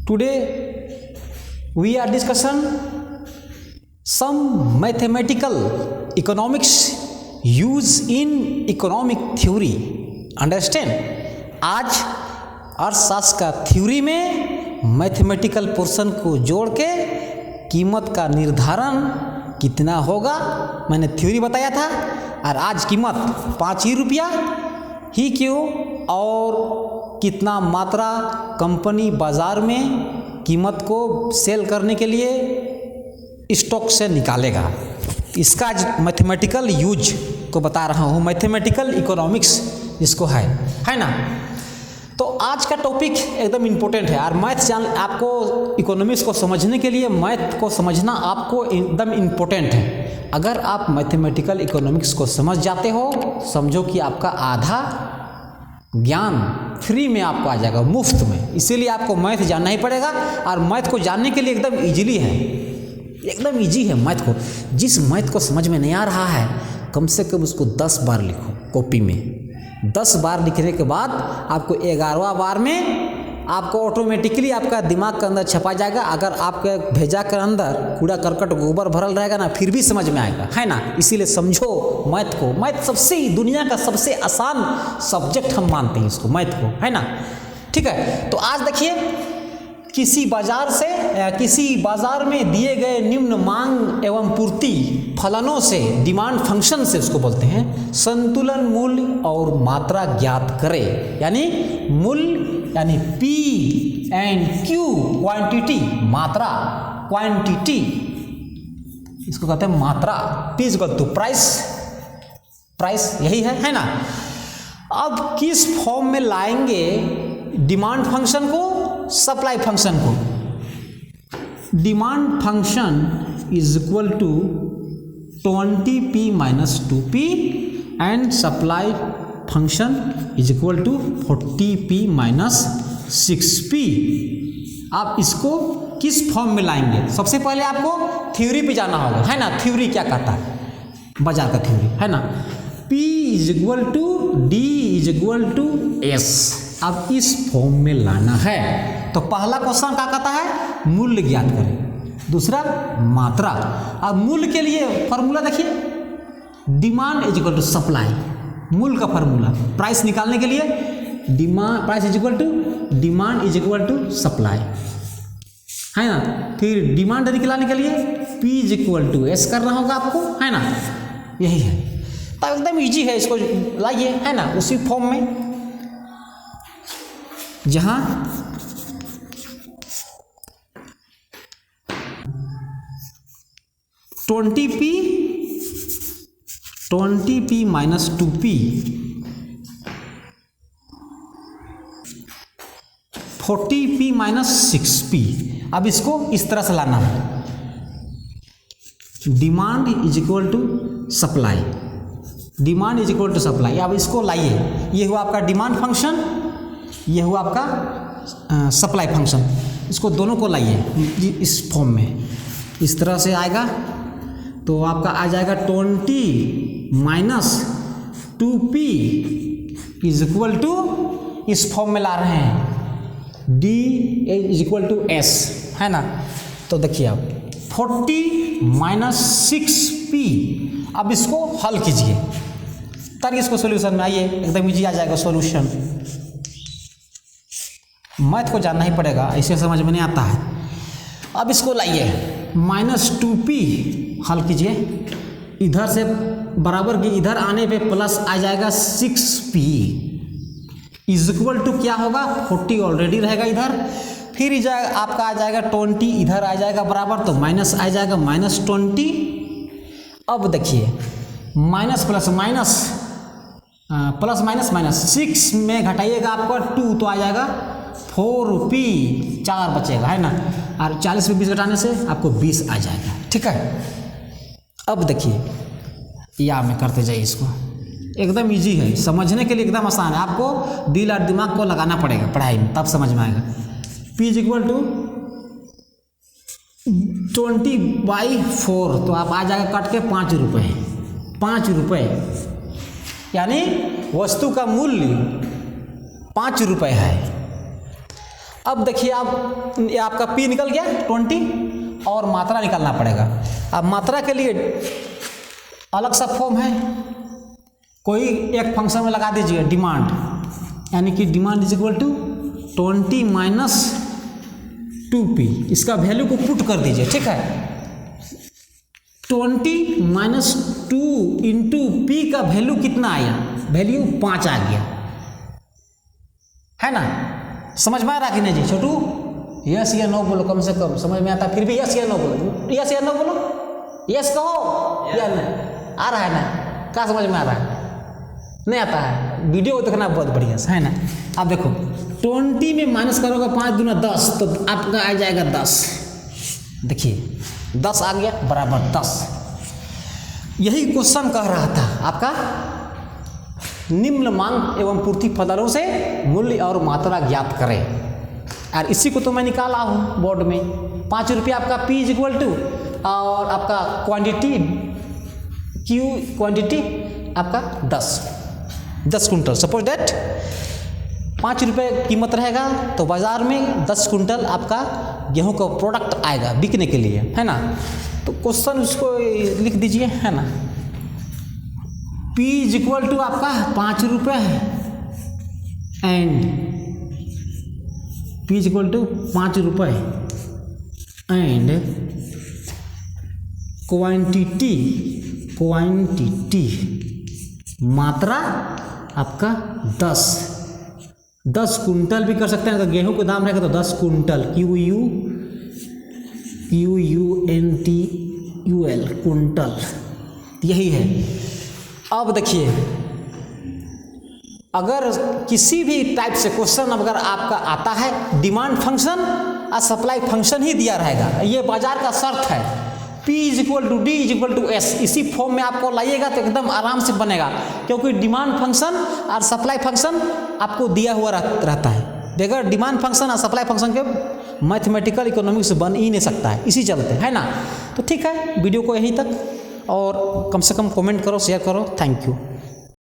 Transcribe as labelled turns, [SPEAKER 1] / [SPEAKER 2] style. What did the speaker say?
[SPEAKER 1] Today we are discussing some mathematical economics used in economic theory. Understand? आज अर्थशास्त्र का theory में mathematical portion को जोड़ के कीमत का निर्धारण कितना होगा मैंने थ्योरी बताया था। और आज कीमत 5 ही रुपया ही क्यों और कितना मात्रा कंपनी बाज़ार में कीमत को सेल करने के लिए स्टॉक से निकालेगा, इसका आज मैथमेटिकल यूज को बता रहा हूँ। मैथमेटिकल इकोनॉमिक्स इसको है ना। तो आज का टॉपिक एकदम इम्पोर्टेंट है और मैथ आपको इकोनॉमिक्स को समझने के लिए मैथ को समझना आपको एकदम इम्पोर्टेंट है। अगर आप मैथमेटिकल इकोनॉमिक्स को समझ जाते हो, समझो कि आपका आधा ज्ञान फ्री में आपको आ जाएगा, मुफ्त में। इसीलिए आपको मैथ जानना ही पड़ेगा और मैथ को जानने के लिए एकदम इजीली है, एकदम इजी है मैथ को। जिस मैथ को समझ में नहीं आ रहा है कम से कम उसको 10 बार लिखो कॉपी में। 10 बार लिखने के बाद आपको 11वां बार में आपको ऑटोमेटिकली आपका दिमाग के अंदर छपा जाएगा। अगर आपके भेजा के अंदर कूड़ा करकट गोबर भरल रहेगा ना, फिर भी समझ में आएगा, है ना। इसीलिए समझो मैथ को। मैथ सबसे दुनिया का सबसे आसान सब्जेक्ट हम मानते हैं इसको, मैथ को, है ना। ठीक है, तो आज देखिए किसी बाजार में दिए गए निम्न मांग एवं पूर्ति फलनों से, डिमांड फंक्शन से उसको बोलते हैं, संतुलन मूल्य और मात्रा ज्ञात करें। यानी मूल्य यानी P एंड Q क्वांटिटी, मात्रा क्वांटिटी, इसको कहते हैं मात्रा। P is equal to price यही है ना। अब किस फॉर्म में लाएंगे डिमांड फंक्शन को, सप्लाई फंक्शन को। Demand function is equal to 20p minus 2p and supply function is equal to 40p minus 6p। आप इसको किस फॉर्म में लाएंगे? सबसे पहले आपको थ्योरी पे जाना होगा, है ना। थ्योरी क्या कहता है, बाजार का थ्योरी, है ना। P is equal to D is equal to S। अब इस फॉर्म में लाना है तो पहला क्वेश्चन क्या कहता है, मूल्य ज्ञात करें। दूसरा मात्रा। अब मूल्य के लिए फॉर्मूला देखिए, demand is equal to supply. मूल्य का फॉर्मूला प्राइस निकालने के लिए price is equal to demand is equal to supply, है ना। फिर डिमांड निकालने के लिए P is equal to S करना होगा आपको, है ना। यही है, तो एकदम इजी है, इसको लाइए, है ना, उसी फॉर्म में जहां twenty P minus 2p 40p minus 6p। अब इसको इस तरह से लाना है, demand is equal to supply, demand is equal to supply. अब इसको लाइए, ये हुआ आपका डिमांड फंक्शन, ये हुआ आपका सप्लाई फंक्शन। इसको दोनों को लाइए इस फॉर्म में, इस तरह से आएगा तो आपका आ जाएगा 20 minus 2p is equal to, इस फॉर्म में ला रहे हैं, D is equal to S, है ना। तो देखिए आप 40 माइनस 6p। अब इसको हल कीजिए ताकि इसको सॉल्यूशन में आइए, एकदम इजी आ जाएगा सॉल्यूशन। मैथ को जानना ही पड़ेगा, ऐसे समझ में नहीं आता है। अब इसको लाइए, माइनस 2p हल कीजिए, इधर से बराबर की इधर आने पे प्लस आ जाएगा 6p इज इक्वल टू क्या होगा, 40 ऑलरेडी रहेगा इधर, फिर आपका आ जाएगा 20, इधर आ जाएगा बराबर तो माइनस आ जाएगा माइनस 20। अब देखिए minus plus minus plus minus minus 6 में घटाइएगा आपका 2 तो आ जाएगा 4p, 4 बचेगा, है ना। और 40 में 20 घटाने से आपको 20 आ जाएगा, ठीक है। अब देखिए या में करते जाइए, इसको एकदम इजी है, समझने के लिए एकदम आसान है। आपको दिल और दिमाग को लगाना पड़ेगा पढ़ाई में, तब समझ में आएगा। P इज इक्वल टू 20/4 तो आप आ जाएगा कट के 5 रुपये, 5 रुपये, यानी वस्तु का मूल्य 5 रुपये है। अब देखिए आप, ये आपका P निकल गया 20 और मात्रा निकालना पड़ेगा। अब मात्रा के लिए अलग सा फॉर्म है, कोई एक फंक्शन में लगा दीजिए डिमांड, यानी कि demand is equal to 20 minus 2P, इसका वैल्यू को पुट कर दीजिए, ठीक है। 20 माइनस 2 इंटू P का वैल्यू कितना आया, वैल्यू 5 आ गया, है ना। समझ में आ रहा कि नहीं जी छोटू? यस या नो बोलो, कम से कम समझ में आता, फिर भी यस या नो बोलो, यस या नो बोलो, यस कहो या नहीं, आ रहा है ना? क्या समझ में आ रहा है? नहीं आता है? वीडियो देखना बहुत बढ़िया है ना। आप देखो 20 में माइनस करोगे 5 दूना 10, तो आपका आ जाएगा 10। देखिए 10 आ गया बराबर 10। यही क्वेश्चन कह रहा था आपका, निम्न मांग एवं पूर्ति फलनों से मूल्य और मात्रा ज्ञात करें। और इसी को तो मैं निकाला हूँ बोर्ड में। 5 रुपये आपका P इज इक्वल टू, और आपका क्वांटिटी Q, क्वांटिटी आपका 10 कुंटल। सपोज दैट 5 रुपये कीमत रहेगा, तो बाज़ार में 10 कुंटल आपका गेहूं का प्रोडक्ट आएगा बिकने के लिए, है ना। तो क्वेश्चन उसको लिख दीजिए, है ना। P इज इक्वल टू आपका 5 रुपये है, and P is equal to 5 रुपये एंड क्वांटिटी मात्रा आपका 10 कुंटल भी कर सकते हैं। अगर गेहूं का दाम रहेगा तो 10 कुंटल, QUNTUL कुंटल, यही है। अब देखिए, अगर किसी भी टाइप से क्वेश्चन अगर आपका आता है, डिमांड फंक्शन और सप्लाई फंक्शन ही दिया रहेगा, ये बाजार का शर्त है। P is equal to D is equal to S, इसी फॉर्म में आपको लाइएगा तो एकदम आराम से बनेगा, क्योंकि डिमांड फंक्शन और सप्लाई फंक्शन आपको दिया हुआ रहता है। बगैर डिमांड फंक्शन और सप्लाई फंक्शन के मैथमेटिकल इकोनॉमिक्स बन ही नहीं सकता है, इसी चलते, है ना। तो ठीक है, वीडियो को यहीं तक, और कम से कम कमेंट करो, शेयर करो। Thank you.